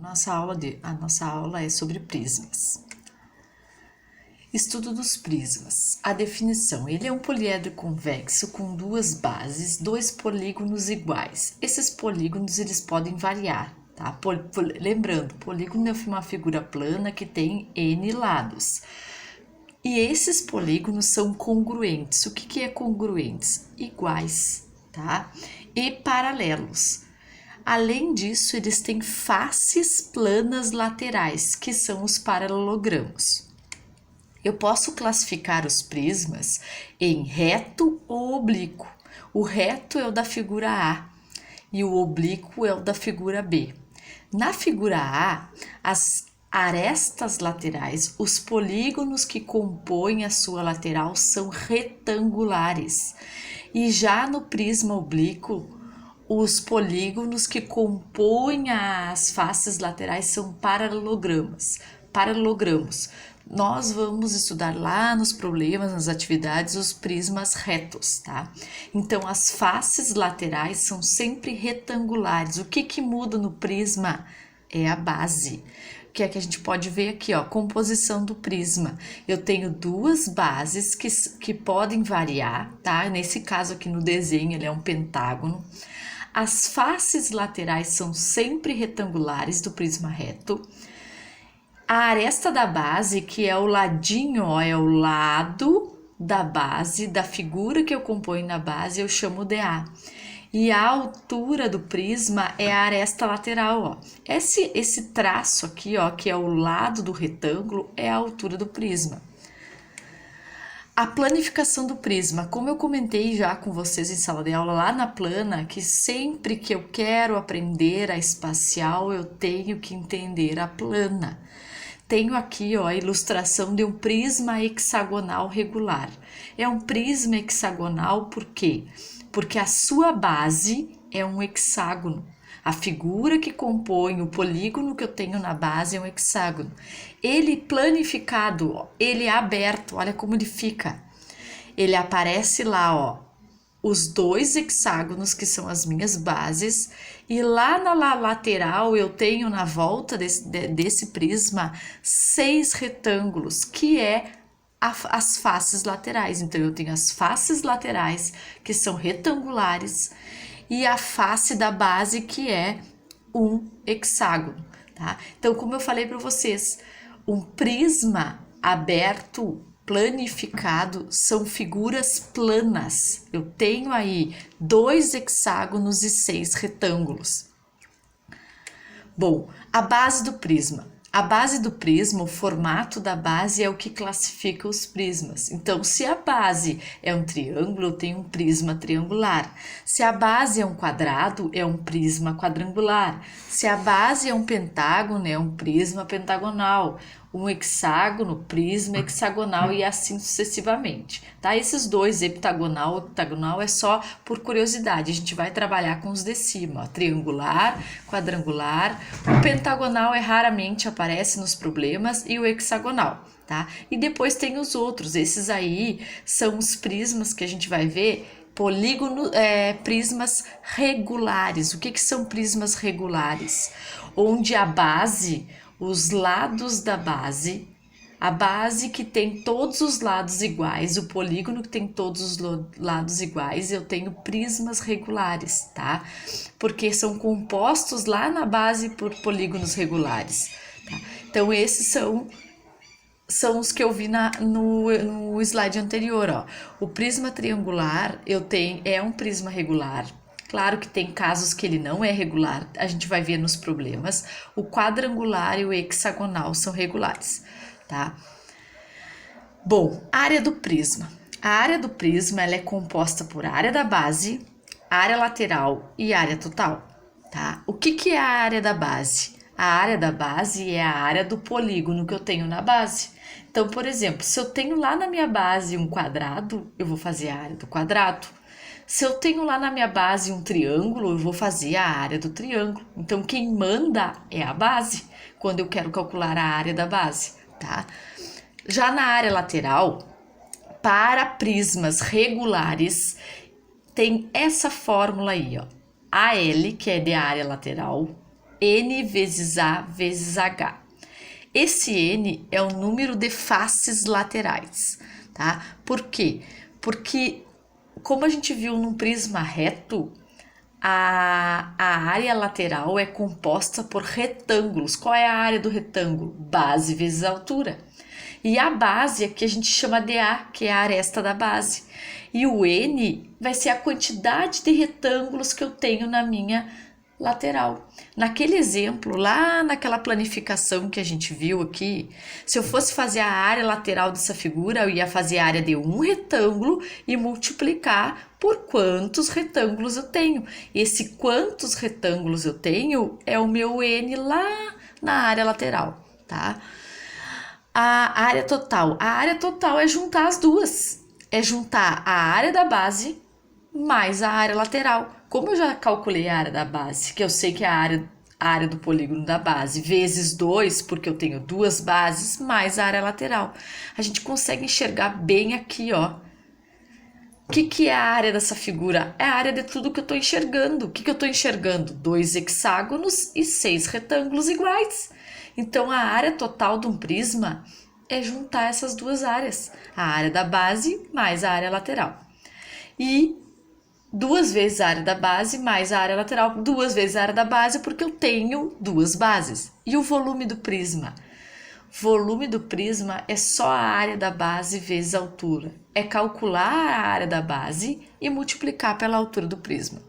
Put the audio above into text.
A nossa aula é sobre prismas. Estudo dos prismas. A definição: ele é um poliedro convexo com duas bases, dois polígonos iguais. Esses polígonos eles podem variar, tá? Lembrando, polígono é uma figura plana que tem n lados. E esses polígonos são congruentes. O que é congruentes? Iguais, tá? E paralelos. Além disso, eles têm faces planas laterais, que são os paralelogramos. Eu posso classificar os prismas em reto ou oblíquo. O reto é o da figura A e o oblíquo é o da figura B. Na figura A, as arestas laterais, os polígonos que compõem a sua lateral são retangulares. E já no prisma oblíquo, os polígonos que compõem as faces laterais são paralelogramos. Nós vamos estudar lá nos problemas, nas atividades, os prismas retos, tá? Então, as faces laterais são sempre retangulares. O que muda no prisma? É a base. O que é que a gente pode ver aqui, ó, composição do prisma. Eu tenho duas bases que podem variar, tá? Nesse caso aqui no desenho, ele é um pentágono. As faces laterais são sempre retangulares do prisma reto. A aresta da base, que é o ladinho, ó, é o lado da base, da figura que eu componho na base, eu chamo de A. E a altura do prisma é a aresta lateral, ó. Esse traço aqui, ó, que é o lado do retângulo, é a altura do prisma. A planificação do prisma, como eu comentei já com vocês em sala de aula lá na plana, que sempre que eu quero aprender a espacial, eu tenho que entender a plana. Tenho aqui, ó, a ilustração de um prisma hexagonal regular. É um prisma hexagonal por quê? Porque a sua base é um hexágono. A figura que compõe o polígono que eu tenho na base é um hexágono. Ele planificado, ó, ele é aberto, olha como ele fica. Ele aparece lá, ó, os dois hexágonos que são as minhas bases, e lá na lateral eu tenho na volta desse prisma 6 retângulos, que é as faces laterais. Então eu tenho as faces laterais que são retangulares e a face da base que é um hexágono, tá? Então, como eu falei para vocês, um prisma aberto, planificado, são figuras planas. Eu tenho aí 2 hexágonos e 6 retângulos. Bom, a base do prisma. A base do prisma, o formato da base é o que classifica os prismas. Então, se a base é um triângulo, eu tenho um prisma triangular. Se a base é um quadrado, é um prisma quadrangular. Se a base é um pentágono, é um prisma pentagonal. Um hexágono, prisma hexagonal e assim sucessivamente, tá? Esses dois, heptagonal, octagonal, é só por curiosidade. A gente vai trabalhar com os de cima, ó, triangular, quadrangular. O pentagonal raramente aparece nos problemas e o hexagonal, tá? E depois tem os outros. Esses aí são os prismas que a gente vai ver. Prismas regulares. O que são prismas regulares? Onde a base, os lados da base, a base que tem todos os lados iguais, o polígono que tem todos os lados iguais, eu tenho prismas regulares, tá? Porque são compostos lá na base por polígonos regulares, tá? Então esses são os que eu vi no slide anterior, ó. O prisma triangular é um prisma regular. Claro que tem casos que ele não é regular, a gente vai ver nos problemas. O quadrangular e o hexagonal são regulares, tá? Bom, área do prisma. A área do prisma ela é composta por área da base, área lateral e área total, tá? O que é a área da base? A área da base é a área do polígono que eu tenho na base. Então, por exemplo, se eu tenho lá na minha base um quadrado, eu vou fazer a área do quadrado. Se eu tenho lá na minha base um triângulo, eu vou fazer a área do triângulo. Então, quem manda é a base, quando eu quero calcular a área da base, tá? Já na área lateral, para prismas regulares, tem essa fórmula aí, ó. AL, que é de área lateral, N vezes A vezes H. Esse N é o número de faces laterais, tá? Por quê? Porque, como a gente viu num prisma reto, a área lateral é composta por retângulos. Qual é a área do retângulo? Base vezes altura. E a base aqui a gente chama de A, que é a aresta da base. E o N vai ser a quantidade de retângulos que eu tenho na minha lateral. Naquele exemplo, lá naquela planificação que a gente viu aqui, se eu fosse fazer a área lateral dessa figura, eu ia fazer a área de um retângulo e multiplicar por quantos retângulos eu tenho. Esse quantos retângulos eu tenho é o meu N lá na área lateral, tá? A área total. A área total é juntar as duas. É juntar a área da base mais a área lateral. Como eu já calculei a área da base, que eu sei que é a área do polígono da base, vezes 2, porque eu tenho duas bases, mais a área lateral. A gente consegue enxergar bem aqui, ó. O que é a área dessa figura? É a área de tudo que eu estou enxergando. O que eu estou enxergando? 2 hexágonos e 6 retângulos iguais. Então, a área total de um prisma é juntar essas duas áreas. A área da base mais a área lateral. E 2 vezes a área da base mais a área lateral, 2 vezes a área da base, porque eu tenho duas bases. E o volume do prisma? Volume do prisma é só a área da base vezes a altura. É calcular a área da base e multiplicar pela altura do prisma.